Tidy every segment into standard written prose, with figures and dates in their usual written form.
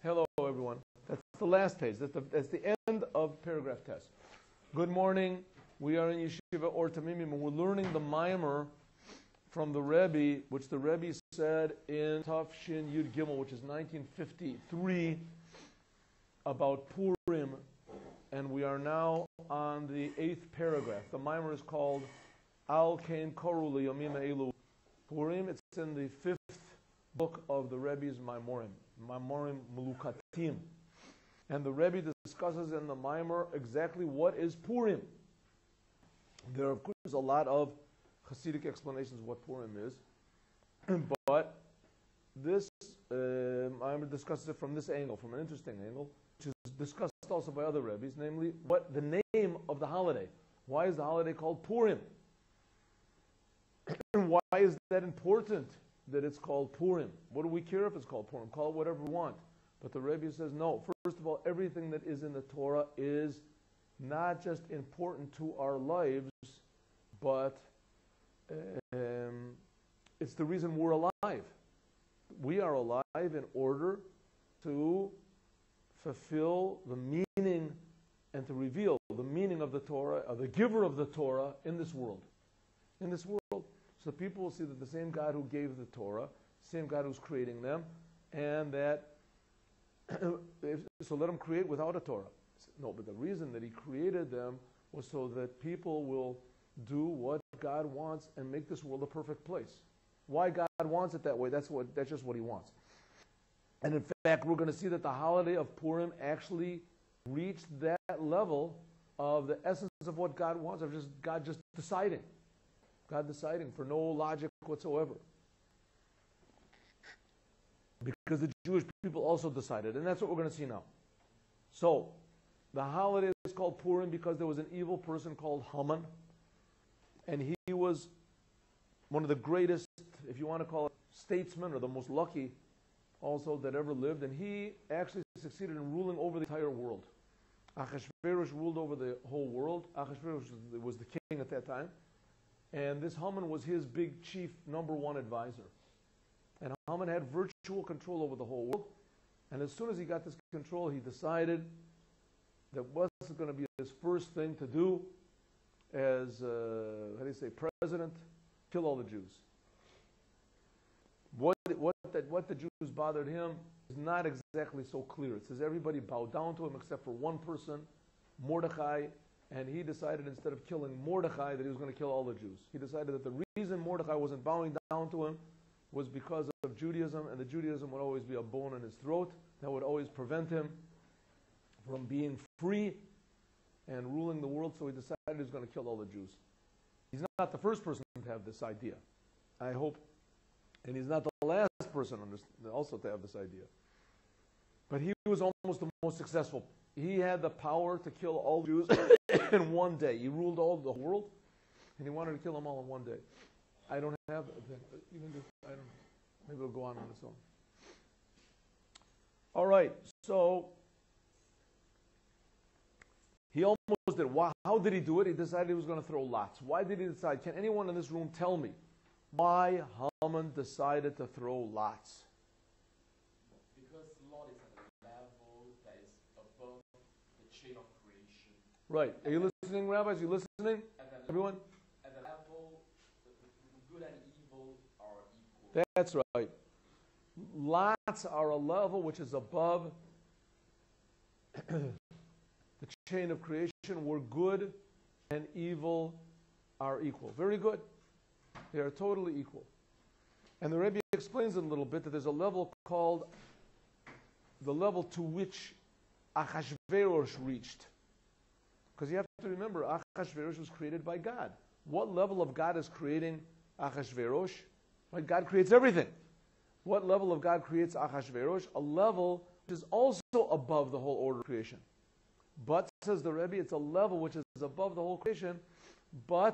Hello, everyone. That's the last page. That's the end of paragraph test. Good morning. We are in Yeshiva Or Tamimim, and we're learning the Maimer from the Rebbe, which the Rebbe said in Tav Shin Yud Gimel, which is 1953, about Purim, and we are now on the 8th paragraph. The Maimer is called Al Kain Koru Liyomim Elu Purim. It's in the 5th book of the Rebbe's Maimorim Melukatim. And the Rebbe discusses in the Maimer exactly what is Purim. There are, of course, a lot of Hasidic explanations of what Purim is, but this Maimer discusses it from this angle, from an interesting angle, which is discussed also by other Rebbes, namely, what the name of the holiday. Why is the holiday called Purim? Why is that important that it's called Purim? What do we care if it's called Purim? Call it whatever we want. But the Rebbe says, no. First of all, everything that is in the Torah is not just important to our lives, but it's the reason we're alive. We are alive in order to fulfill the meaning and to reveal the meaning of the Torah, of the giver of the Torah in this world. In this world. So people will see that the same God who gave the Torah, same God who's creating them, and that, so let him create without a Torah. No, but the reason that he created them was so that people will do what God wants and make this world a perfect place. Why God wants it that way, that's just what he wants. And in fact, we're going to see that the holiday of Purim actually reached that level of the essence of what God wants, of just God just deciding. God deciding for no logic whatsoever. Because the Jewish people also decided, and that's what we're going to see now. So, the holiday is called Purim because there was an evil person called Haman, and he was one of the greatest, if you want to call it, statesmen, or the most lucky also that ever lived, and he actually succeeded in ruling over the entire world. Achashverosh ruled over the whole world. Achashverosh was the king at that time. And this Haman was his big chief number one advisor. And Haman had virtual control over the whole world. And as soon as he got this control, he decided that what's going to be his first thing to do as, president? Kill all the Jews. What the Jews bothered him is not exactly so clear. It says everybody bowed down to him except for one person, Mordechai. And he decided, instead of killing Mordechai, that he was going to kill all the Jews. He decided that the reason Mordechai wasn't bowing down to him was because of Judaism, and the Judaism would always be a bone in his throat that would always prevent him from being free and ruling the world, so he decided he was going to kill all the Jews. He's not the first person to have this idea, I hope, and he's not the last person also to have this idea. But he was almost the most successful. He had the power to kill all Jews in one day. He ruled all the world, and he wanted to kill them all in one day. I don't have that. You can do, I don't know. Maybe it'll go on its own. All right, so he almost did. How did he do it? He decided he was going to throw lots. Why did he decide? Can anyone in this room tell me why Haman decided to throw lots? Right. Are you listening, rabbis? Are you listening? Everyone? At the level, the good and evil are equal. That's right. Lots are a level which is above the chain of creation, where good and evil are equal. Very good. They are totally equal. And the Rebbe explains it a little bit, that there's a level called the level to which Achashverosh reached. Because you have to remember, Achashverosh was created by God. What level of God is creating Achashverosh? Right? God creates everything. What level of God creates Achashverosh? A level which is also above the whole order of creation. But, says the Rebbe, it's a level which is above the whole creation, but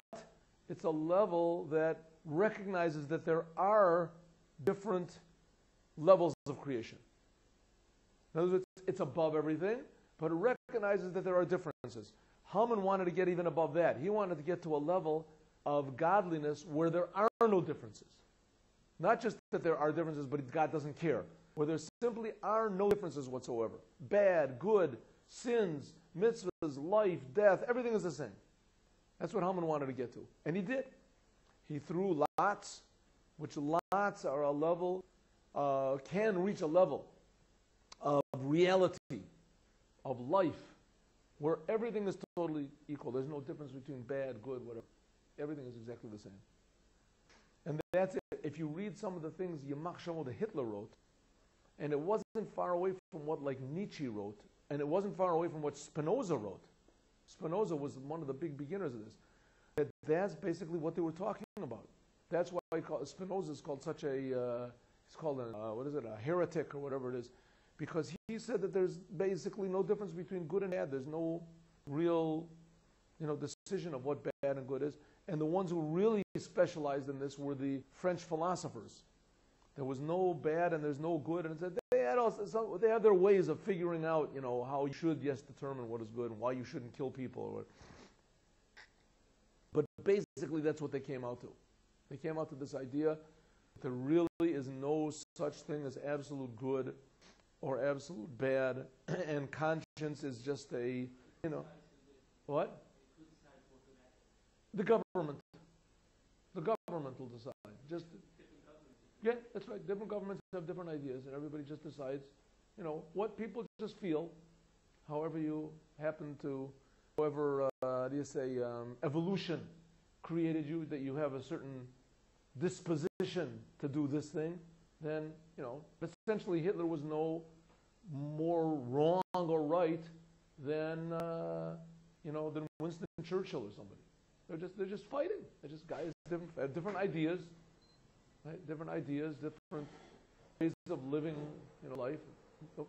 it's a level that recognizes that there are different levels of creation. In other words, it's above everything, but it recognizes that there are differences. Haman wanted to get even above that. He wanted to get to a level of godliness where there are no differences. Not just that there are differences, but God doesn't care. Where there simply are no differences whatsoever. Bad, good, sins, mitzvahs, life, death, everything is the same. That's what Haman wanted to get to. And he did. He threw lots, which lots are a level, can reach a level of reality, of life, where everything is totally equal. There's no difference between bad, good, whatever. Everything is exactly the same. And that's it. If you read some of the things Yamach Shamo that Hitler wrote, and it wasn't far away from what like Nietzsche wrote, and it wasn't far away from what Spinoza wrote. Spinoza was one of the big beginners of this. That's basically what they were talking about. That's why Spinoza is called such a, he's called a heretic or whatever it is, because he said that there's basically no difference between good and bad. There's no real, decision of what bad and good is. And the ones who really specialized in this were the French philosophers. There was no bad and there's no good, and they had their ways of figuring out, how you should determine what is good and why you shouldn't kill people or what. But basically, that's what they came out to. They came out to this idea that there really is no such thing as absolute good or absolute bad, and conscience is just a, what? The government. The government will decide. Yeah, that's right. Different governments have different ideas, and everybody just decides, what people just feel, however you happen to, however, evolution created you, that you have a certain disposition to do this thing, then, essentially Hitler was no more wrong or right than, than Winston Churchill or somebody. They're just fighting. They're just guys have different ideas, right? Different ideas, different ways of living, life.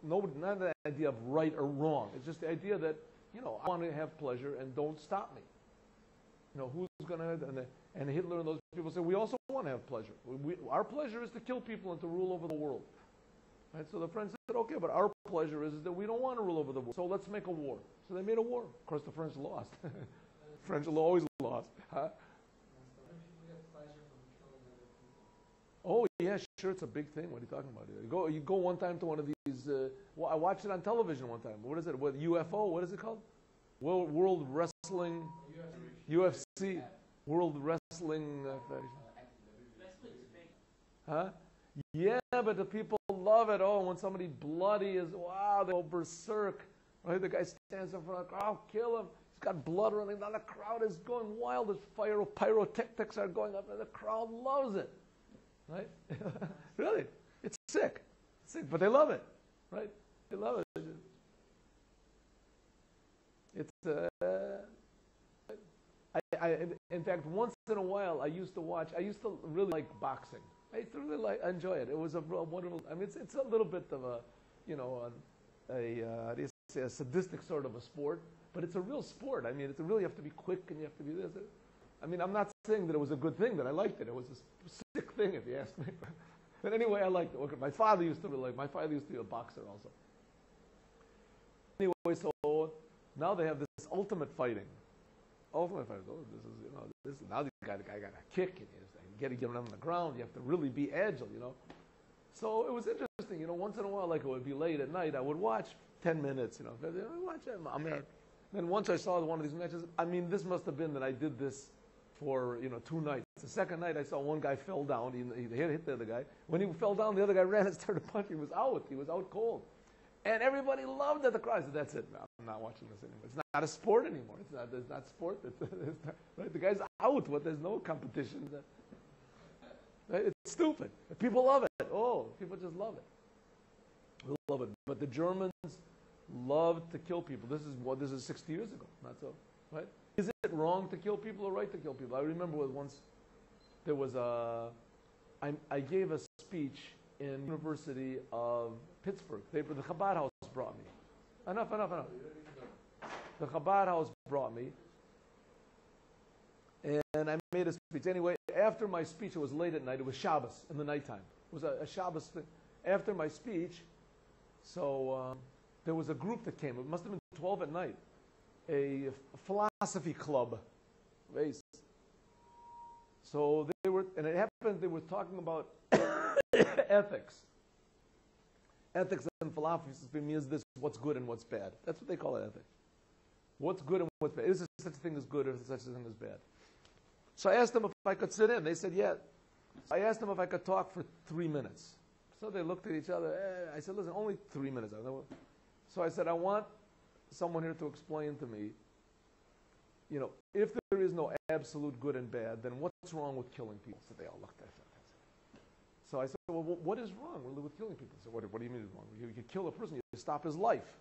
Not the idea of right or wrong. It's just the idea that, I want to have pleasure and don't stop me. Who's going to, and Hitler and those people say, we also want to have pleasure. Our pleasure is to kill people and to rule over the world. Right? So the French said, okay, but our pleasure is that we don't want to rule over the world. So let's make a war. So they made a war. Of course, the French lost. French always lost. Huh? Oh, yeah, sure, it's a big thing. What are you talking about? You go one time to one of these, I watched it on television one time. What is it? What, UFO? What is it called? World Wrestling, UFC, World Wrestling huh? Yeah, but the people love it. Oh, when somebody bloody is, wow, they go berserk. Right? The guy stands in front of the crowd, oh, kill him. He's got blood running down. The crowd is going wild. There's pyrotechnics are going up, and the crowd loves it. Right? Really. It's sick. It's sick, but they love it. Right? They love it. It's, in fact, once in a while, I used to really like boxing. I used to really enjoy it. It was a wonderful, it's a little bit of a sadistic sort of a sport, but it's a real sport. It's really, you have to be quick and you have to be this. I'm not saying that it was a good thing that I liked it. It was a sick thing, if you ask me. But anyway, I liked it. Okay, my father used to be a boxer also. Anyway, so now they have this ultimate fighting. Ultimate fighting. Oh, this is now the guy got a kick, and you got to get him on the ground. You have to really be agile, So it was interesting, once in a while, like it would be late at night, I would watch 10 minutes, watch it. Then once I saw one of these matches, this must have been that I did this for, 2 nights. The second night I saw one guy fell down, he hit the other guy. When he fell down, the other guy ran and started punching. He was out cold. And everybody loved it. The crowd said, that's it. No, I'm not watching this anymore. It's not a sport anymore. It's not sport. It's not, right? The guy's out. There's no competition. Right? It's stupid. People love it. Oh, people just love it. We love it. But the Germans loved to kill people. This is 60 years ago. Not so, right? Is it wrong to kill people or right to kill people? I remember once there was I gave a speech in University of Pittsburgh. The Chabad House brought me. Enough. The Chabad House brought me. And I made a speech. Anyway, after my speech, it was late at night. It was Shabbos in the nighttime. It was a Shabbos thing. After my speech, so there was a group that came. It must have been 12 at night. A philosophy club. So they were, and it happened, they were talking about ethics. Ethics and philosophy means this, what's good and what's bad. That's what they call it, ethics. What's good and what's bad. Is there such a thing as good or is there such a thing as bad? So I asked them if I could sit in. They said, yeah. I asked them if I could talk for 3 minutes. So they looked at each other. I said, listen, only 3 minutes. So I said, I want someone here to explain to me, if there is no absolute good and bad, then what's wrong with killing people? So they all looked at it. So I said, well, what is wrong with killing people? So what do you mean is wrong? You kill a person, you stop his life.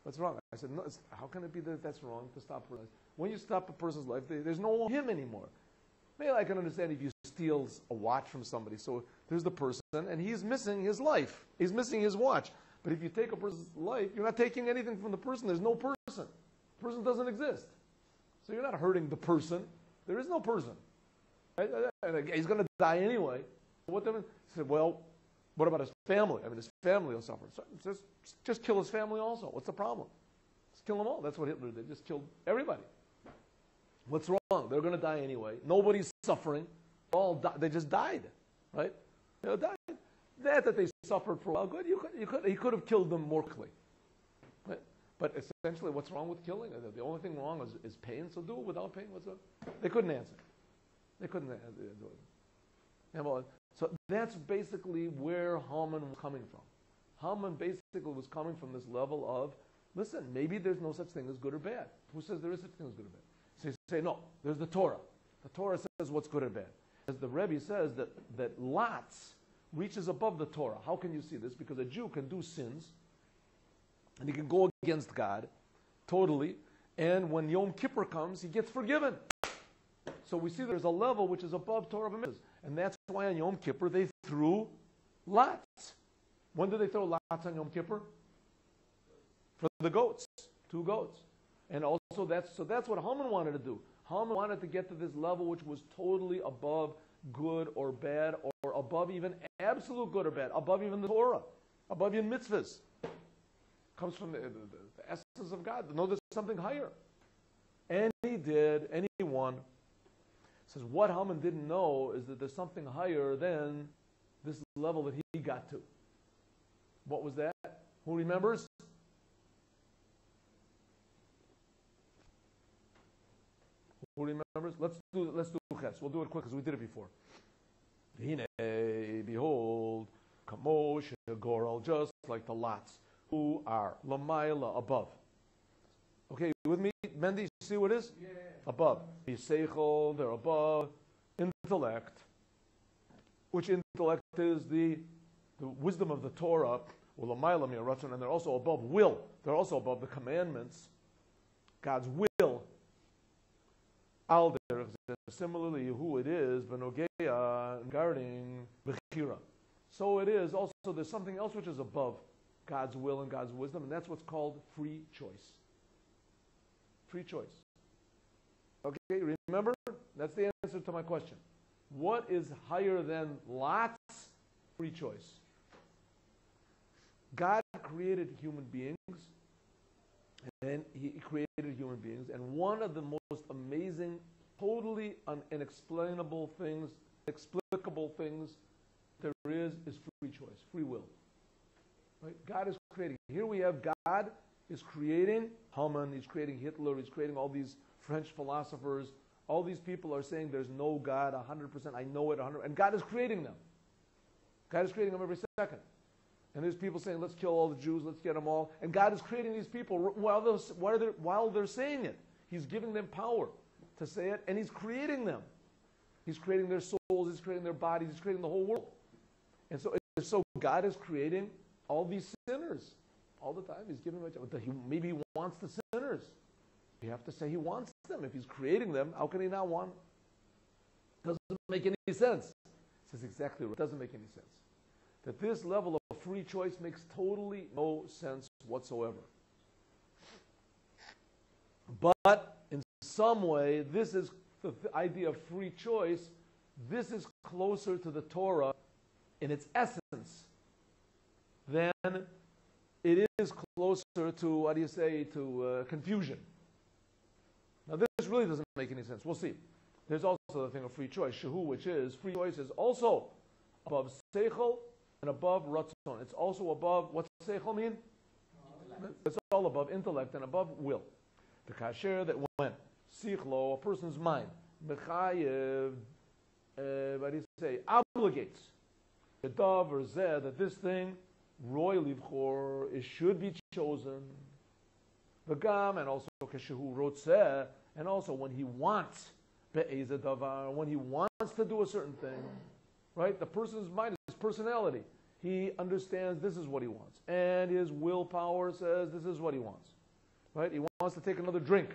What's wrong? I said, no, how can it be that that's wrong to stop a person? When you stop a person's life, there's no him anymore. Maybe I can understand if you steal a watch from somebody. So there's the person, and he's missing his life. He's missing his watch. But if you take a person's life, you're not taking anything from the person. There's no person. The person doesn't exist. So you're not hurting the person. There is no person. Right? He's going to die anyway. What then? He said, well, what about his family? I mean, his family will suffer. So just kill his family also. What's the problem? Just kill them all. That's what Hitler did. Just killed everybody. What's wrong? They're going to die anyway. Nobody's suffering. They just died, right? They died. That they suffered for a while, good. He could have killed them more quickly. Right? But essentially, what's wrong with killing? The only thing wrong is pain, so do it without pain. What's up? They couldn't answer. They couldn't answer. So that's basically where Haman was coming from. Haman basically was coming from this level of, listen, maybe there's no such thing as good or bad. Who says there is such thing as good or bad? So you say, no, there's the Torah. The Torah says what's good or bad. As the Rebbe says that lots reaches above the Torah. How can you see this? Because a Jew can do sins, and he can go against God totally, and when Yom Kippur comes, he gets forgiven. So we see there's a level which is above Torah mitzvahs, and that's why on Yom Kippur they threw lots. When did they throw lots on Yom Kippur? For the goats, 2 goats. And also that's what Haman wanted to do. Haman wanted to get to this level which was totally above good or bad, or above even absolute good or bad, above even the Torah, above even mitzvahs. Comes from the essence of God. No, there's something higher. And he did, and he won. Says what Haman didn't know is that there's something higher than this level that he got to. What was that? Who remembers? Who remembers? Let's do ches. We'll do it quick because we did it before. Behold, kamosh goral, just like the lots who are lamayla, above. Okay, you with me, Mendy? You see what it is? Yeah. Above. Seichel, they're above intellect, which intellect is the wisdom of the Torah. Lamayla miyaratzon, and they're also above will. They're also above the commandments, God's will. Similarly, who it is, benogeya, regarding bechira. So it is also, there's something else which is above God's will and God's wisdom, and that's what's called free choice. Free choice. Okay, remember? That's the answer to my question. What is higher than lots? Free choice. God created human beings, and he created human beings, and one of the most amazing, totally inexplainable things, inexplicable things there is free choice, free will. Right? God is creating. Here we have God is creating Haman, he's creating Hitler, he's creating all these French philosophers. All these people are saying there's no God 100%, I know it 100%, and God is creating them. God is creating them every second. And there's people saying, let's kill all the Jews, let's get them all. And God is creating these people while they're saying it. He's giving them power to say it, and he's creating them. He's creating their souls, he's creating their bodies, he's creating the whole world. And so God is creating all these sinners all the time. He's giving them, maybe he wants the sinners. You have to say he wants them. If he's creating them, how can he not want them? Doesn't make any sense. It says exactly right. It doesn't make any sense. That this level of free choice makes totally no sense whatsoever. But in some way, this is the idea of free choice. This is closer to the Torah in its essence than it is closer to, confusion. Now this really doesn't make any sense. We'll see. There's also the thing of free choice. Shehu, which is, free choice is also above seichel and above ratzon. It's also above, what's seichel mean? Intellect. It's all above intellect and above will. The kasher that when sichlo, a person's mind, mechayev, what do you say, obligates the dav or zeh, that this thing, roy livchor, it should be chosen. The gam, and also kashehu rotzeh, and also when he wants, be'ezeh davar, when he wants to do a certain thing, right? The person's mind, his personality, he understands this is what he wants, and his willpower says this is what he wants, right? He wants to take another drink,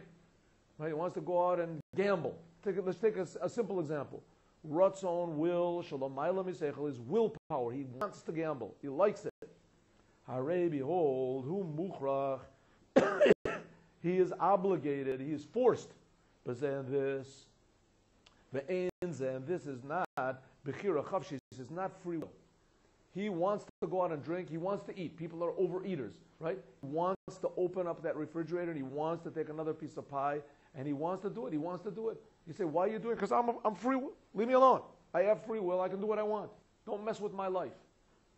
right? He wants to go out and gamble. Let's take a simple example. Ratzon, will, shalom ma'ila misechel, is willpower. He wants to gamble. He likes it. Harei, behold, hu muchrach. He is obligated. He is forced. But then this, and this is not bechira chavshis. This is not free will. He wants to go out and drink. He wants to eat. People are overeaters, right? He wants to open up that refrigerator and he wants to take another piece of pie and he wants to do it. He wants to do it. You say, why are you doing it? Because I'm free. Leave me alone. I have free will. I can do what I want. Don't mess with my life.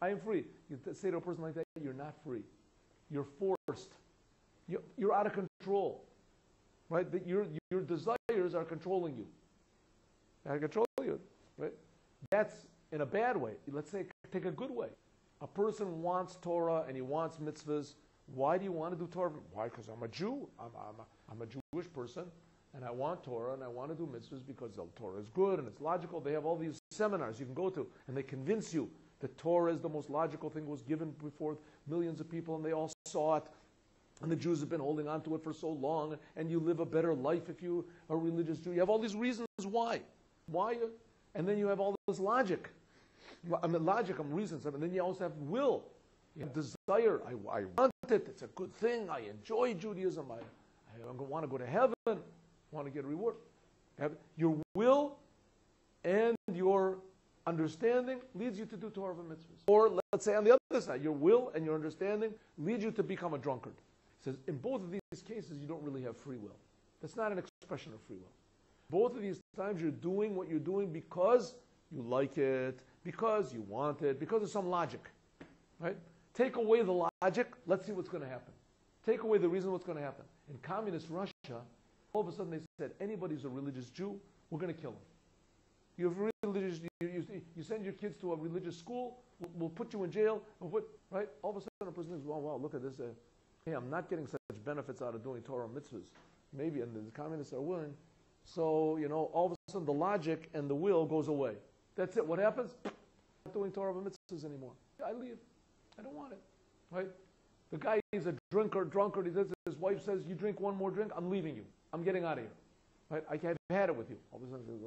I am free. You say to a person like that, you're not free. You're forced. You're out of control. Right? Your desires are controlling you. They control you. Right? That's in a bad way. Let's say, take a good way. A person wants Torah and he wants mitzvahs. Why do you want to do Torah? Why? Because I'm a Jew. I'm a Jewish person. And I want Torah, and I want to do mitzvahs because the Torah is good and it's logical. They have all these seminars you can go to, and they convince you that Torah is the most logical thing, was given before millions of people, and they all saw it. And the Jews have been holding on to it for so long, and you live a better life if you are a religious Jew. You have all these reasons why. Why? And then you have all this logic. Reasons. And then you also have will. You have desire. I want it. It's a good thing. I enjoy Judaism. I want to go to heaven. Want to get a reward. Your will and your understanding leads you to do Torah and mitzvahs. Or let's say on the other side, your will and your understanding lead you to become a drunkard. It says in both of these cases, you don't really have free will. That's not an expression of free will. Both of these times, you're doing what you're doing because you like it, because you want it, because of some logic. Right? Take away the logic, let's see what's going to happen. Take away the reason what's going to happen. In communist Russia, all of a sudden they said, anybody who's a religious Jew, we're going to kill him. You send your kids to a religious school, we'll put you in jail, right? All of a sudden a person thinks, wow, look at this. Hey, I'm not getting such benefits out of doing Torah and mitzvahs. Maybe, and the communists are willing. So, all of a sudden the logic and the will goes away. That's it. What happens? I'm not doing Torah and mitzvahs anymore. I leave. I don't want it. Right? The guy is a drunkard. His wife says, you drink one more drink, I'm leaving you. I'm getting out of here. Right? I've had it with you. All of a sudden, he goes,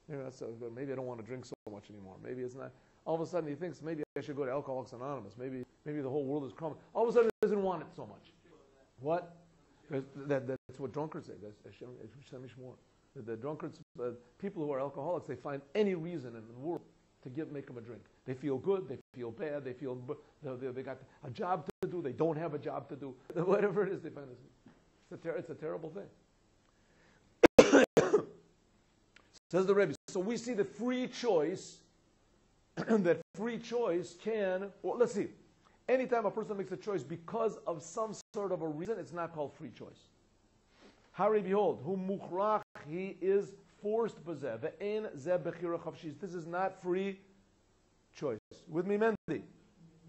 maybe that's so good. Maybe I don't want to drink so much anymore. Maybe it's not. All of a sudden, he thinks maybe I should go to Alcoholics Anonymous. Maybe the whole world is crumbling. All of a sudden, he doesn't want it so much. What? That's what drunkards say. The drunkards, people who are alcoholics, they find any reason in the world to make them a drink. They feel good. They feel bad. They feel they got a job to do. They don't have a job to do. Whatever it is, they find it. It's a terrible thing. Says the Rebbe. So we see the free choice, that free choice let's see. Anytime a person makes a choice because of some sort of a reason, it's not called free choice. Harei, behold, hu muchrach, he is forced b'zeh. Ve'en zeh bechira chavshis. This is not free choice. With me, Mendy.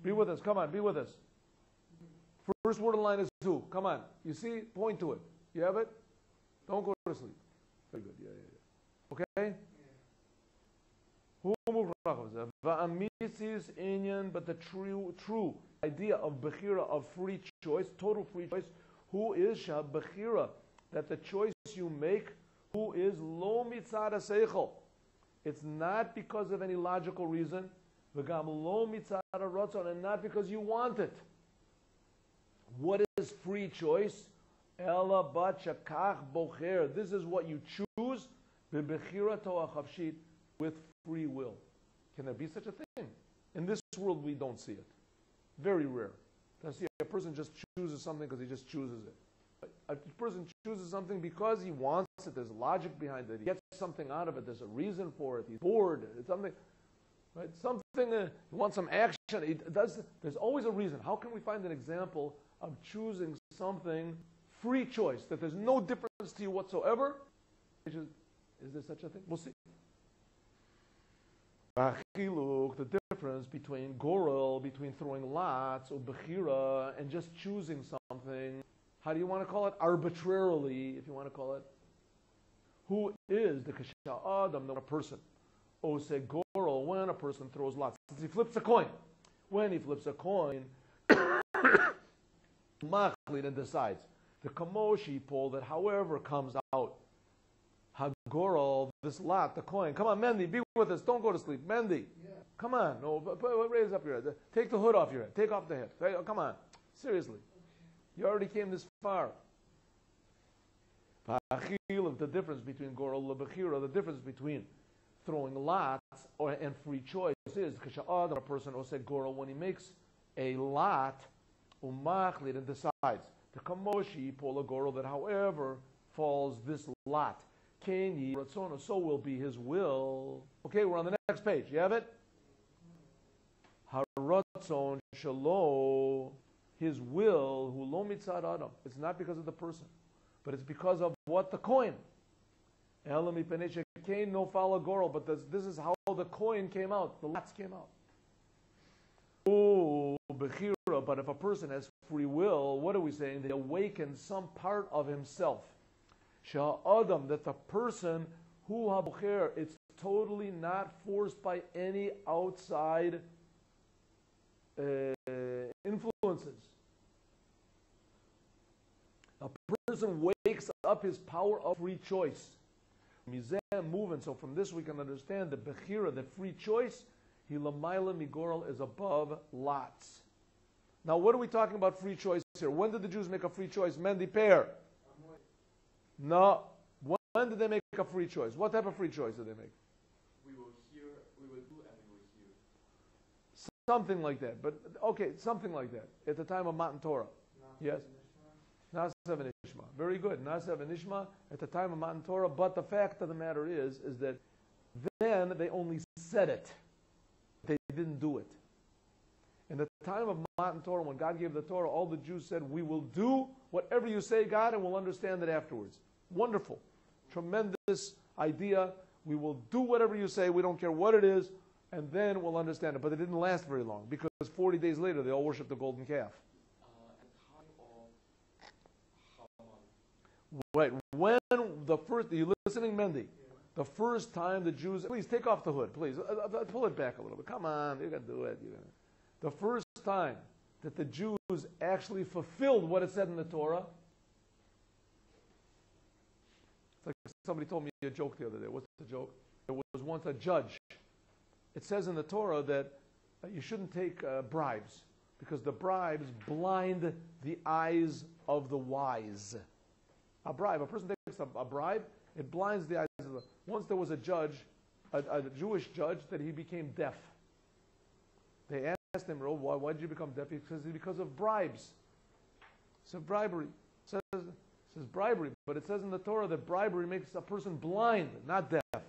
Be with us. Come on, be with us. First word in line is who? Come on. You see? Point to it. You have it? Don't go to sleep. Very good. Yeah. Okay? But the true idea of bechira, of free choice, total free choice, who is shah bechira, that the choice you make, who is lo mitzad seichel. It's not because of any logical reason, v'gam lo mitzad ratzon, and not because you want it. What is free choice? Ela bat shakach bocher. This is what you choose, bechira toa chavshit, with free will. Can there be such a thing? In this world, we don't see it. Very rare. See, a person just chooses something because he just chooses it. A person chooses something because he wants it. There's logic behind it. He gets something out of it. There's a reason for it. He's bored. It's something, right? Something, he wants some action. There's always a reason. How can we find an example of choosing something, free choice, that there's no difference to you whatsoever? Is there such a thing? We'll see. The difference between gorel, between throwing lots, or bechira, and just choosing something. How do you want to call it? Arbitrarily, if you want to call it. Who is the kasha adam, the person? O say gorel, when a person throws lots. Since he flips a coin. When he flips a coin, Machlin and decides. The kamoshi poll that however comes out. Hagorol, this lot, the coin. Come on, Mendy, be with us. Don't go to sleep. Mendy, yeah. Come on. No, raise up your head. Take the hood off your head. Take off the head. Come on. Seriously. Okay. You already came this far. The difference between gorol and bechira, the difference between throwing lots and free choice is a person will say gorol when he makes a lot, umachlit, and decides. The kamoshi pola gorol that however falls this lot. So will be his will. Okay, we're on the next page. You have it? Haratzon shalo, his will, hu lo mitzad adam. It's not because of the person, but it's because of what? The coin. Elami peneshe kain no fala gorol, but this is how the coin came out. The lots came out. Oh, bechira, but if a person has free will, what are we saying? They awaken some part of himself. Sha'adam, that the person who habucher, it's totally not forced by any outside influences. A person wakes up his power of free choice. Mizeh movement. So from this we can understand the bechira, the free choice, hilamayla migoral is above lots. Now what are we talking about free choice here? When did the Jews make a free choice? Mendi pair. No. When did they make a free choice? What type of free choice did they make? We will do and we will hear. Something like that. But, okay, something like that. At the time of Matan Torah. Yes? Nasev and Ishma. Very good. Nasev and Ishma at the time of Matan Torah. But the fact of the matter is that then they only said it. They didn't do it. In the time of Matan Torah, when God gave the Torah, all the Jews said, we will do whatever you say, God, and we'll understand it afterwards. Wonderful. Tremendous idea. We will do whatever you say. We don't care what it is, and then we'll understand it. But it didn't last very long, because 40 days later, they all worshiped the golden calf. Right. When the first, are you listening, Mendy? Yeah. The first time the Jews, please take off the hood, please. Pull it back a little bit. Come on, you can do it. The first time that the Jews actually fulfilled what it said in the Torah. It's like somebody told me a joke the other day. What's the joke? There was once a judge. It says in the Torah that you shouldn't take bribes because the bribes blind the eyes of the wise. A person takes a bribe, it blinds the eyes of the... Once there was a judge, a Jewish judge, that he became deaf. They asked him, why did you become deaf? He says, because of bribes. So bribery. It says bribery, but it says in the Torah that bribery makes a person blind, not deaf. He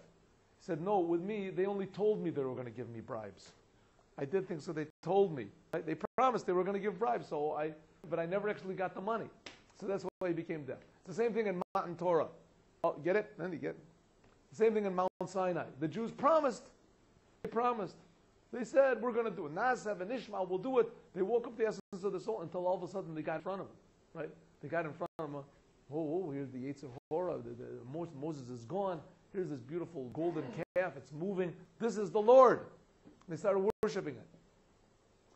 said, no, with me, they only told me they were going to give me bribes. I did think so, they told me. They promised they were going to give bribes, but I never actually got the money. So that's why he became deaf. It's the same thing in Matan Torah. Oh, get it? Then you get it. The same thing in Mount Sinai. The Jews promised. They promised. They said, we're going to do it. Nasev and Ishmael will do it. They woke up the essence of the soul until all of a sudden they got in front of him. Right? They got in front of him. Here's the Yetzer Hora. Moses is gone. Here's this beautiful golden calf. It's moving. This is the Lord. They started worshiping it.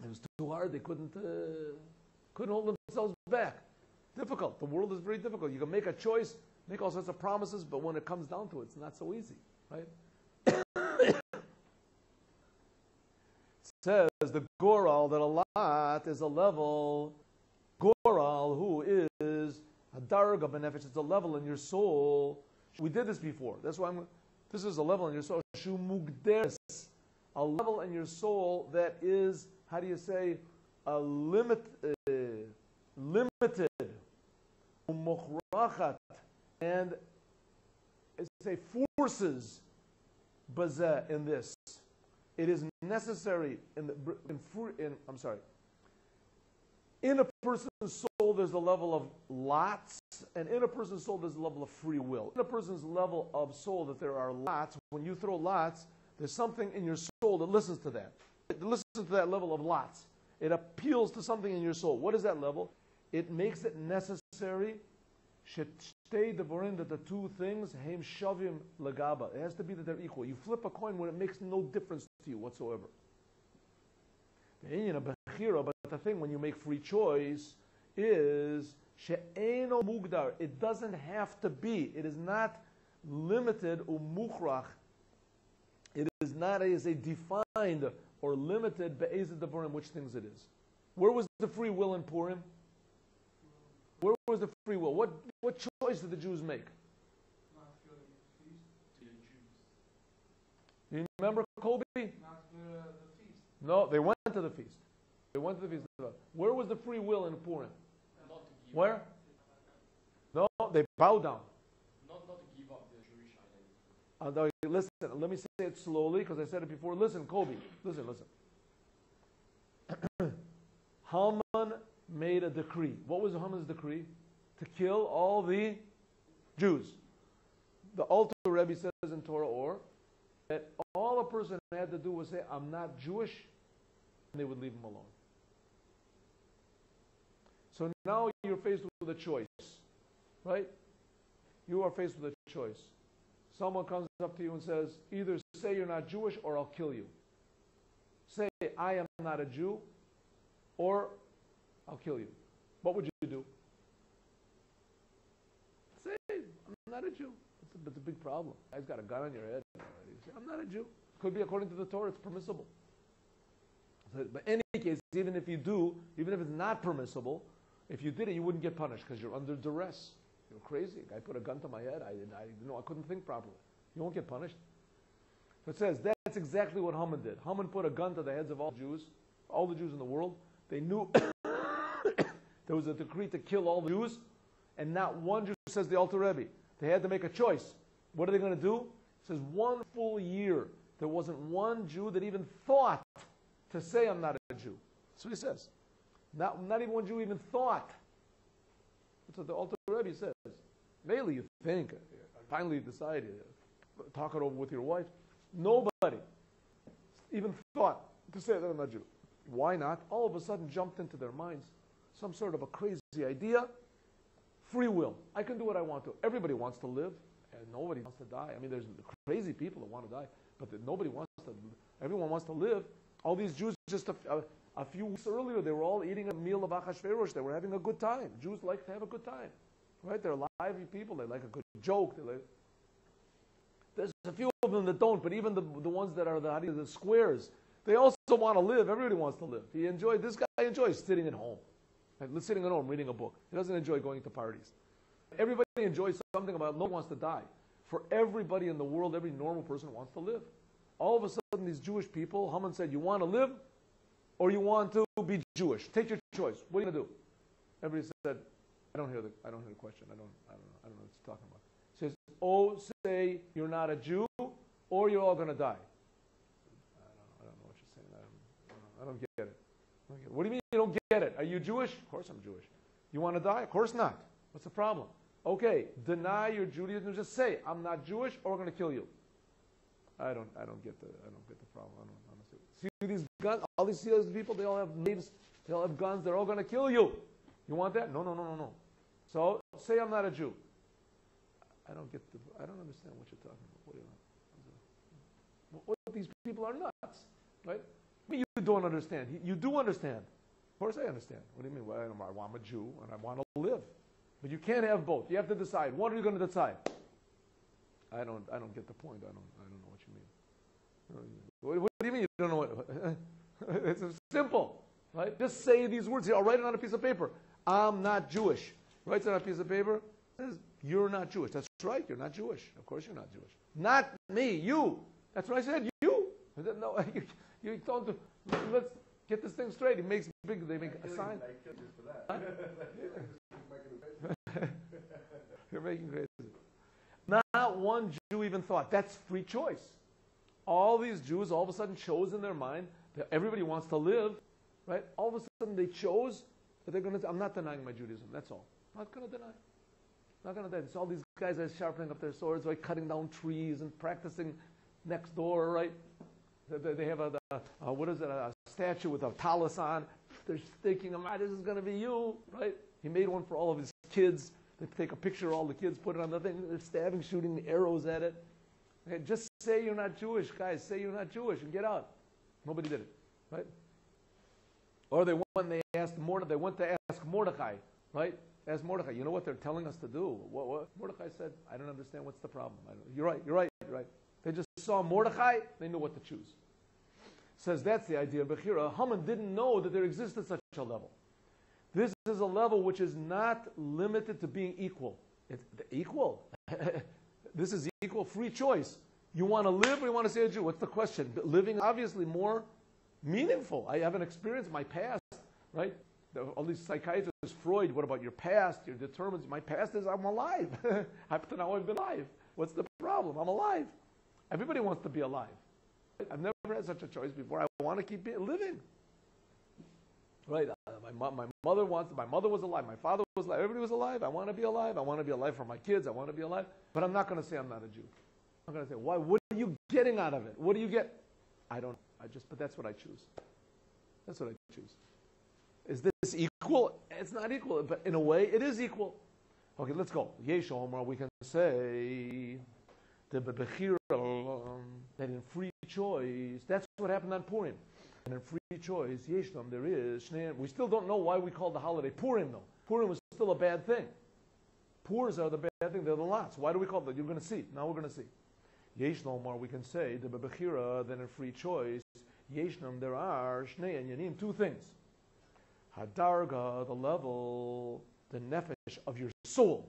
It was too hard. They couldn't hold themselves back. Difficult. The world is very difficult. You can make a choice, make all sorts of promises, but when it comes down to it, it's not so easy. Right? Says the Goral that a lot is a level. Goral, who is a darga benefit, it's a level in your soul. We did this before. That's why this is a level in your soul. Shumugderes, a level in your soul that is, how do you say, a limited, and say, forces bazeh in this. It is necessary in a person's soul there's a level of lots, and in a person's soul there's a level of free will. In a person's level of soul that there are lots, when you throw lots, there's something in your soul that listens to that. It listens to that level of lots. It appeals to something in your soul. What is that level? It makes it necessary that the two things, heim shavim legaba. It has to be that they're equal. You flip a coin when it makes no difference to you whatsoever. But the thing when you make free choice is she'eno mugdar. It doesn't have to be. It is not limited umuchrach. It is not as a defined or limited be'ezed devarim which things it is. Where was the free will in Purim? Where was the free will? What choice did the Jews make? You remember Kobe? No, they went to the feast. They went to the feast. Where was the free will in Purim? Where? No, they bowed down. Not to give up the Jewish identity. Listen, let me say it slowly because I said it before. Listen, Kobe. Listen. Haman made a decree. What was Haman's decree? To kill all the Jews. The Alter Rebbe says in Torah Or that all a person had to do was say, I'm not Jewish, and they would leave him alone. So now you're faced with a choice, right? You are faced with a choice. Someone comes up to you and says, either say you're not Jewish or I'll kill you. Say, I am not a Jew, or I'll kill you. What would you do? Say, I'm not a Jew. It's a big problem. Guy's got a gun on your head. You say, I'm not a Jew. Could be according to the Torah, it's permissible. But in any case, even if you do, even if it's not permissible, if you did it, you wouldn't get punished because you're under duress. You're crazy. A guy put a gun to my head. I couldn't think properly. You won't get punished. So it says that's exactly what Haman did. Haman put a gun to the heads of all the Jews in the world. They knew there was a decree to kill all the Jews, and not one Jew, says the Alter Rebbe. They had to make a choice. What are they going to do? It says 1 full year there wasn't one Jew that even thought to say I'm not a Jew. That's what he says. Not even one Jew even thought. That's what the Alter Rebbe says. Mainly you think, finally decide, talk it over with your wife. Nobody even thought to say that I'm not Jew. Why not? All of a sudden jumped into their minds some sort of a crazy idea. Free will. I can do what I want to. Everybody wants to live, and nobody wants to die. I mean, there's crazy people that want to die, but nobody wants to. Everyone wants to live. All these Jews, just a few weeks earlier, they were all eating a meal of Achashverosh. They were having a good time. Jews like to have a good time, right? They're lively people. They like a good joke. There's a few of them that don't, but even the ones that are the squares, they also want to live. Everybody wants to live. This guy enjoys sitting at home. Sitting at home reading a book. He doesn't enjoy going to parties. Everybody enjoys something about no one wants to die. For everybody in the world, every normal person wants to live. All of a sudden, these Jewish people, Haman said, you want to live or you want to be Jewish? Take your choice. What are you going to do? Everybody said, I don't hear the question. I don't know what he's talking about. He says, say you're not a Jew or you're all going to die. I don't know what you're saying. I don't get it. What do you mean you don't get it? Are you Jewish? Of course I'm Jewish. You want to die? Of course not. What's the problem? Okay, deny your Judaism. Just say I'm not Jewish, or we're going to kill you. I don't get the problem. Honestly. See these guns? All these people, they all have knives. They all have guns. They're all going to kill you. You want that? No. So say I'm not a Jew. I don't understand what you're talking about. What these people are nuts, right? I mean, you don't understand. You do understand. Of course I understand. What do you mean? Well, I'm a Jew and I want to live. But you can't have both. You have to decide. What are you going to decide? I don't get the point. I don't know what you mean. What do you mean you don't know what? It's simple, right? Just say these words here. I'll write it on a piece of paper. I'm not Jewish. Writes it on a piece of paper. Says, you're not Jewish. That's right. You're not Jewish. Of course you're not Jewish. Not me. You. That's what I said. You. I said, no. You don't. Let's get this thing straight. They make a sign. You're making crazy. Not one Jew even thought. That's free choice. All these Jews all of a sudden chose in their mind that everybody wants to live, right? All of a sudden they chose that they're going to, I'm not denying my Judaism, that's all. Not going to deny. Not going to deny. It's all these guys that are sharpening up their swords, right? Cutting down trees and practicing next door, right? They have a statue with a talus on. They're thinking, this is going to be you, right? He made one for all of his kids. They take a picture of all the kids, put it on the thing. They're stabbing, shooting arrows at it. Okay, just say you're not Jewish, guys. Say you're not Jewish and get out. Nobody did it, right? Or they went to ask Mordecai, right? Ask Mordecai, you know what they're telling us to do? What? Mordecai said, I don't understand. What's the problem? You're right. They just saw Mordecai, they knew what to choose. Says that's the idea of Bechira. Haman didn't know that there existed such a level. This is a level which is not limited to being equal. It's equal. This is equal free choice. You want to live or you want to stay a Jew? What's the question? Living obviously more meaningful. I have an experience in my past, right? All these psychiatrists, Freud, what about your past? You're determined. My past is I'm alive. Up to now I've been alive. My problem. I'm alive. Everybody wants to be alive. I've never had such a choice before. I want to keep living. Right? My mother was alive. My father was alive. Everybody was alive. I want to be alive. I want to be alive for my kids. I want to be alive. But I'm not going to say I'm not a Jew. I'm going to say, why? What are you getting out of it? What do you get? I don't know. But that's what I choose. That's what I choose. Is this equal? It's not equal, but in a way, it is equal. Okay, let's go. Yesh Omer, we can say that in free choice, that's what happened on Purim. And in free choice, Yeshnam, there is. We still don't know why we call the holiday Purim, though. Purim was still a bad thing. Purs are the bad thing, they're the lots. Why do we call them? You're going to see. Now we're going to see. Yeshnam, or we can say, the Bechira, then in free choice, Yeshnam, there are Shnei and Yanim, two things. Hadarga, the level, the nefesh of your soul.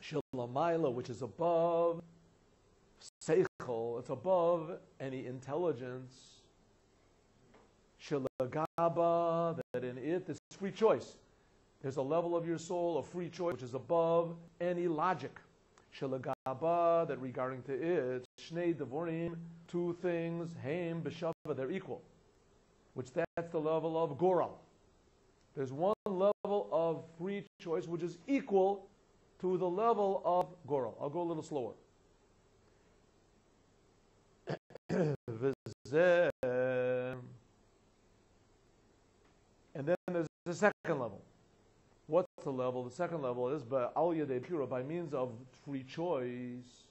Shilamayla, which is above seichel, it's above any intelligence. Shilagaba, that in it is free choice. There's a level of your soul of free choice which is above any logic. Shilagaba, that regarding to it, Shnei Devorim, two things, Haim, Beshava, they're equal. Which that's the level of Goral. There's one level of free choice which is equal to the level of Goral. I'll go a little slower. And then there's the second level. What's the level? The second level is by means of free choice.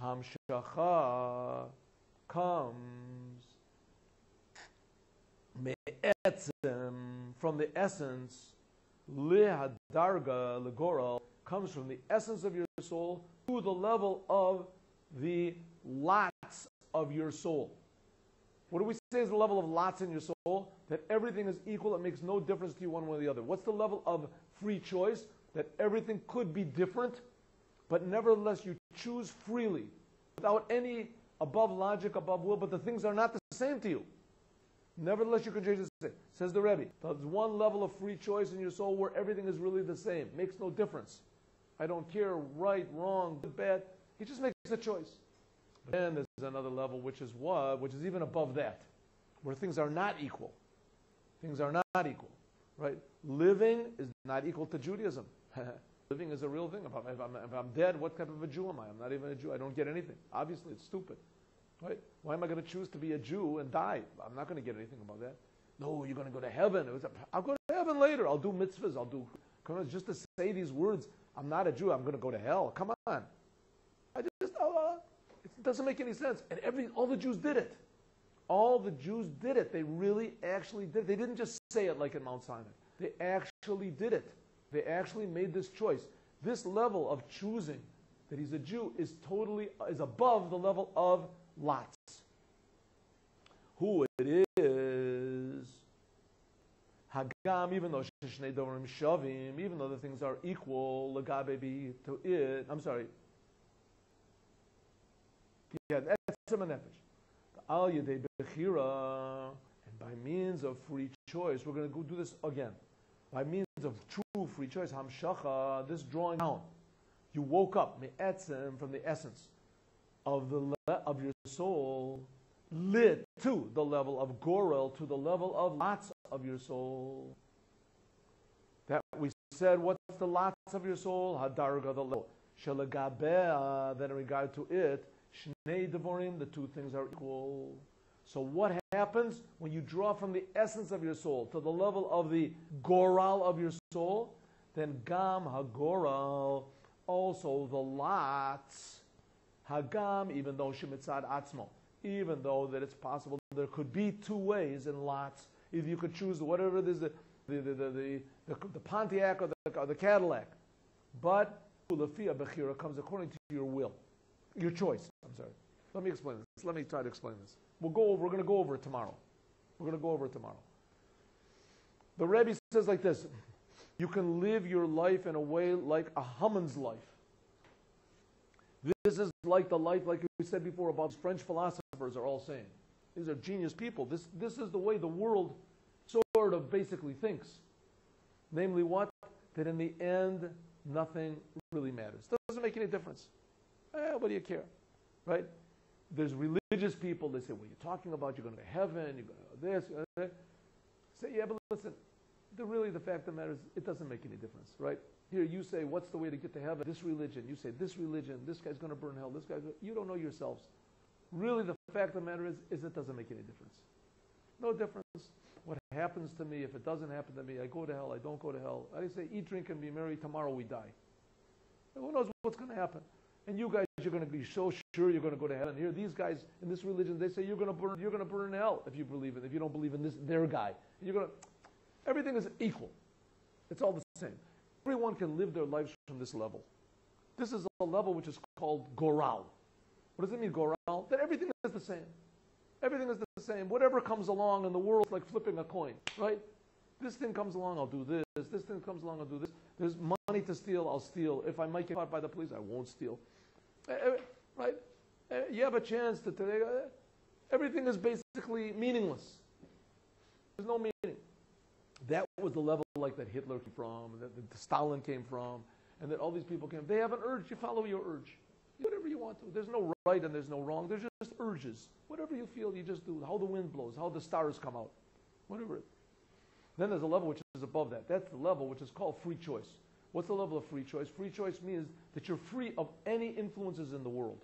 Hamshacha comes from the essence, lihadarga legoral, comes from the essence of your soul to the level of the lots of your soul. What do we say is the level of lots in your soul? That everything is equal, it makes no difference to you one way or the other. What's the level of free choice? That everything could be different, but nevertheless you choose freely, without any above logic, above will, but the things are not the same to you. Nevertheless, you can change the same. Says the Rebbe, there's one level of free choice in your soul where everything is really the same. Makes no difference. I don't care, right, wrong, good, bad. He just makes a choice. But then there's another level which is what? Which is even above that, where things are not equal. Things are not equal, right? Living is not equal to Judaism. Living is a real thing. If I'm dead, what type of a Jew am I? I'm not even a Jew. I don't get anything. Obviously, it's stupid. Right? Why am I going to choose to be a Jew and die? I'm not going to get anything about that. No, you're going to go to heaven. I'll go to heaven later. I'll do mitzvahs. Just to say these words, I'm not a Jew. I'm going to go to hell. Come on. It doesn't make any sense. And all the Jews did it. All the Jews did it. They really actually did it. They didn't just say it like in Mount Sinai. They actually did it. They actually made this choice. This level of choosing that he's a Jew is above the level of lots. Who it is, Hagam, even though Shnei Dorim Shavim, even though the things are equal, Lagabe to it. I'm sorry. Yeah, that's Tzim Nefesh. Al Yedei Bechira, and by means of free choice, we're going to go do this again. By means of true free choice, Hamshacha, this drawing down, You woke up, me'etzem, from the essence of your soul, lit to the level of gorel, to the level of lots of your soul. That we said, what's the lots of your soul? Hadarga, the level. Shalagabea, then in regard to it, shnei devorim, the two things are equal. So what happens when you draw from the essence of your soul to the level of the goral of your soul? Then gam hagoral, also the lots, hagam, even though shemitzad atzmo, even though that it's possible there could be two ways in lots. If you could choose whatever it is, the Pontiac or the Cadillac, but ulafia bechira comes according to your will, your choice. I'm sorry. Let me explain this. Let me try to explain this. We're going to go over it tomorrow. The Rebbe says like this: you can live your life in a way like a Haman's life. This is like the life, like we said before, about French philosophers are all saying. These are genius people. This is the way the world sort of basically thinks. Namely what? That in the end, nothing really matters. Doesn't make any difference. What do you care? Right? There's religious people, they say, what are you talking about? You're going to heaven, you're going to this. Say, yeah, but listen, the fact of the matter is, it doesn't make any difference, right? Here, you say, what's the way to get to heaven? This religion. You say, this religion, this guy's going to burn hell, you don't know yourselves. Really, the fact of the matter is it doesn't make any difference. No difference. What happens to me, if it doesn't happen to me, I go to hell, I don't go to hell. I say, eat, drink, and be merry, tomorrow we die. And who knows what's going to happen? And you guys, you're going to be so sure you're going to go to heaven. Here, these guys in this religion, they say you're going to burn in hell if you don't believe in their guy. Everything is equal. It's all the same. Everyone can live their lives from this level. This is a level which is called goral. What does it mean, goral? That everything is the same. Everything is the same. Whatever comes along in the world, it's like flipping a coin, right? This thing comes along, I'll do this. This thing comes along, I'll do this. There's money to steal, I'll steal. If I might get caught by the police, I won't steal. Right? You have a chance to today. Everything is basically meaningless. There's no meaning. That was the level like that Hitler came from, that Stalin came from, and that all these people came. They have an urge. You follow your urge. Whatever you want to. There's no right and there's no wrong. There's just urges. Whatever you feel, you just do. How the wind blows, how the stars come out. Whatever. Then there's a level which is above that. That's the level which is called free choice. What's the level of free choice? Free choice means that you're free of any influences in the world.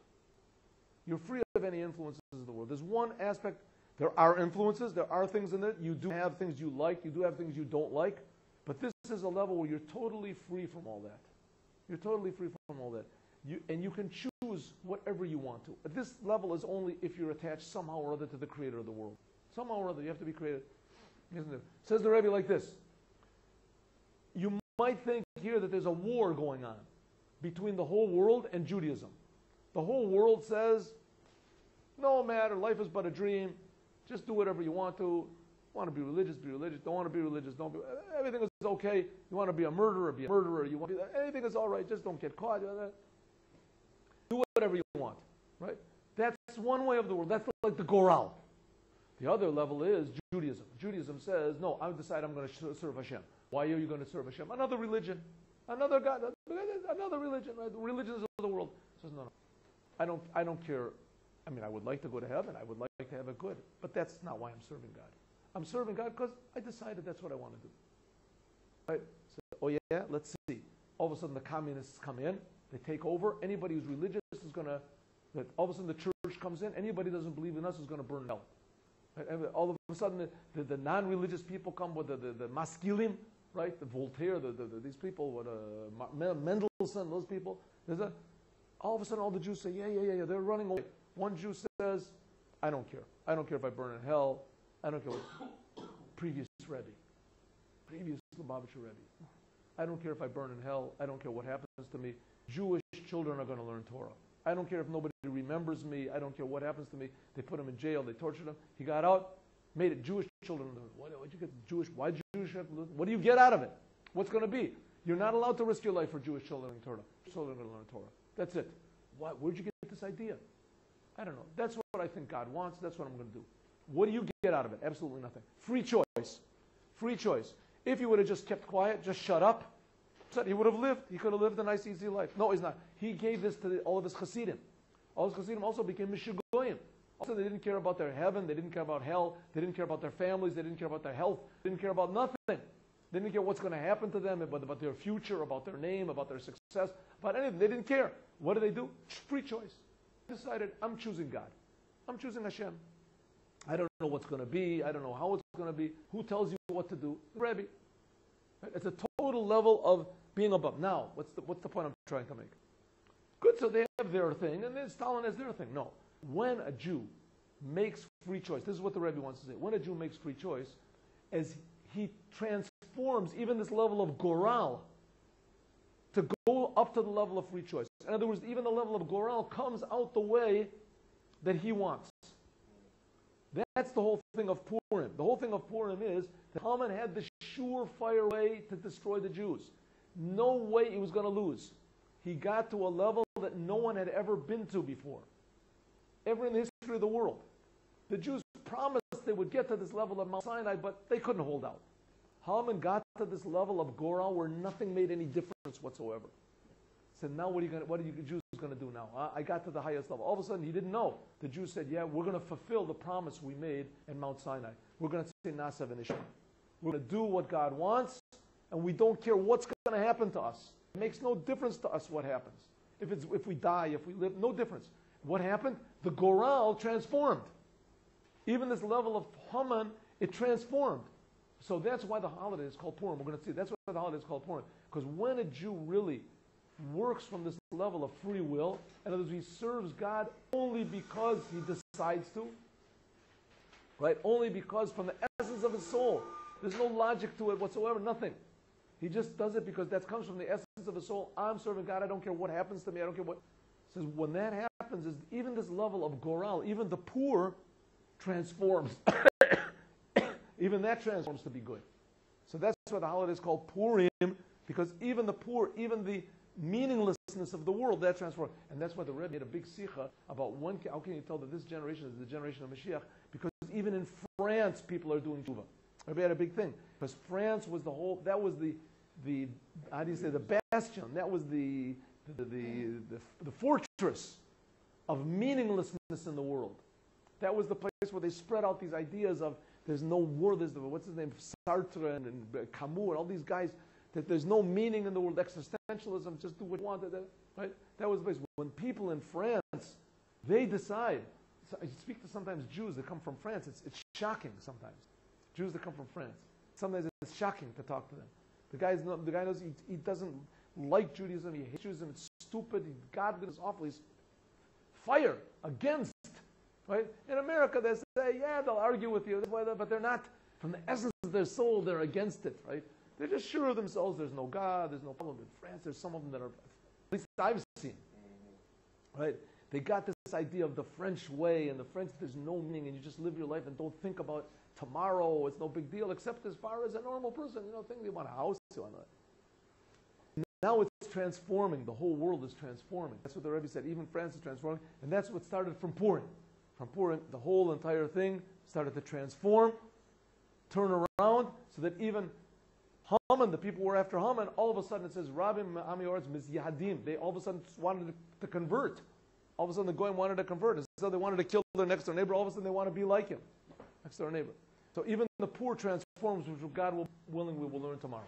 You're free of any influences in the world. There's one aspect. There are influences. There are things in it. You do have things you like. You do have things you don't like. But this is a level where you're totally free from all that. You're totally free from all that. And you can choose whatever you want to. At this level is only if you're attached somehow or other to the creator of the world. Somehow or other, you have to be created. Says the Rebbe like this. You might think here that there's a war going on between the whole world and Judaism. The whole world says, no matter, life is but a dream. Just do whatever you want to. Want to be religious, be religious. Don't want to be religious, don't be. Everything is okay. You want to be a murderer, be a murderer. You want to be, anything is all right. Just don't get caught. Do whatever you want, right? That's one way of the world. That's like the goral. The other level is Judaism. Judaism says, no, I decide I'm going to serve Hashem. Why are you going to serve Hashem? Another religion. Another God. Another religion, right? The religions of the world. Says, no. I don't care. I mean, I would like to go to heaven. I would like to have it good. But that's not why I'm serving God. I'm serving God because I decided that's what I want to do. Right? So, oh yeah, let's see. All of a sudden the communists come in. They take over. Anybody who's religious is going to, all of a sudden the church comes in. Anybody who doesn't believe in us is going to burn hell. Right? And all of a sudden the non-religious people come with the maskilim, right? The Voltaire, these people, Mendelssohn, those people. All of a sudden all the Jews say, yeah, they're running away. One Jew says, I don't care. I don't care if I burn in hell. I don't care what previous Lubavitcher Rebbe. I don't care if I burn in hell. I don't care what happens to me. Jewish children are going to learn Torah. I don't care if nobody remembers me. I don't care what happens to me. They put him in jail. They tortured him. He got out, made it. Jewish children learn. Why'd you get Jewish? Why Jewish have to learn? What do you get out of it? What's going to be? You're not allowed to risk your life for Jewish children learning Torah. Children are going to learn Torah. That's it. Where'd you get this idea? I don't know. That's what I think God wants. That's what I'm going to do. What do you get out of it? Absolutely nothing. Free choice. Free choice. If you would have just kept quiet, just shut up, he would have lived. He could have lived a nice, easy life. No, he's not. He gave this to all of his Hasidim. All his Hasidim also became Mishigoyim. Also, they didn't care about their heaven. They didn't care about hell. They didn't care about their families. They didn't care about their health. They didn't care about nothing. They didn't care what's going to happen to them, about their future, about their name, about their success, about anything. They didn't care. What do? Free choice. They decided, I'm choosing God. I'm choosing Hashem. I don't know what's going to be. I don't know how it's going to be. Who tells you what to do? The Rebbe. It's a total level of being above. Now, what's the point I'm trying to make? Good, so they have their thing, and then Stalin has their thing. No. When a Jew makes free choice, this is what the Rebbe wants to say. When a Jew makes free choice, as he transforms even this level of goral to go up to the level of free choice. In other words, even the level of goral comes out the way that he wants. That's the whole thing of Purim. The whole thing of Purim is that Haman had the surefire way to destroy the Jews. No way he was going to lose. He got to a level that no one had ever been to before, ever in the history of the world. The Jews promised they would get to this level of Mount Sinai, but they couldn't hold out. Haman got to this level of Goral where nothing made any difference whatsoever. Said, now what are you Jews going to do now? I got to the highest level. All of a sudden, he didn't know. The Jews said, yeah, we're going to fulfill the promise we made in Mount Sinai. We're going to say Nasa v'nishma. We're going to do what God wants, and we don't care what's going to happen to us. It makes no difference to us what happens. If we die, if we live, no difference. What happened? The Goral transformed. Even this level of Haman, it transformed. So that's why the holiday is called Purim. We're going to see. That's why the holiday is called Purim. Because when a Jew really works from this level of free will, in other words, he serves God only because he decides to, right? Only because from the essence of his soul, there's no logic to it whatsoever, nothing. He just does it because that comes from the essence of his soul. I'm serving God. I don't care what happens to me. I don't care what. It says when that happens, is even this level of Goral, even the poor transforms. Even that transforms to be good. So that's why the holiday is called Purim, because even the poor, even the meaninglessness of the world, that transforms. And that's why the Rebbe made a big sikha about how can you tell that this generation is the generation of Mashiach? Because even in France, people are doing tshuva. Rebbe had a big thing. Because France was that was the how do you say, the bastion, that was the fortress of meaninglessness in the world. That was the place where they spread out these ideas of there's no world, what's his name, Sartre and Camus and all these guys, that there's no meaning in the world, existentialism, just do what you want, right? That was the place. When people in France, they decide, so I speak to sometimes Jews that come from France, it's shocking sometimes. Jews that come from France. Sometimes it's shocking to talk to them. The guy knows he doesn't like Judaism, he hates Judaism, it's stupid, godliness is awful, he's fire against. Right? In America, they say, yeah, they'll argue with you, but they're not, from the essence of their soul, they're against it, right? They're just sure of themselves, there's no God, there's no problem. In France, there's some of them that are, at least I've seen, right? They got this idea of the French way, and the French, there's no meaning, and you just live your life and don't think about tomorrow, it's no big deal, except as far as a normal person, think they want a house, you want that. Now it's transforming, the whole world is transforming. That's what the Rebbe said, even France is transforming, and that's what started from Purim. From Purim, the whole entire thing started to transform, turn around, so that even Haman, the people were after Haman, all of a sudden it says, Rabim Amioretz Mizyahadim. They all of a sudden wanted to convert. All of a sudden the Goyim wanted to convert. And so they wanted to kill their next door neighbor. All of a sudden they want to be like him, next door neighbor. So even the poor transforms, which God willing we will learn tomorrow.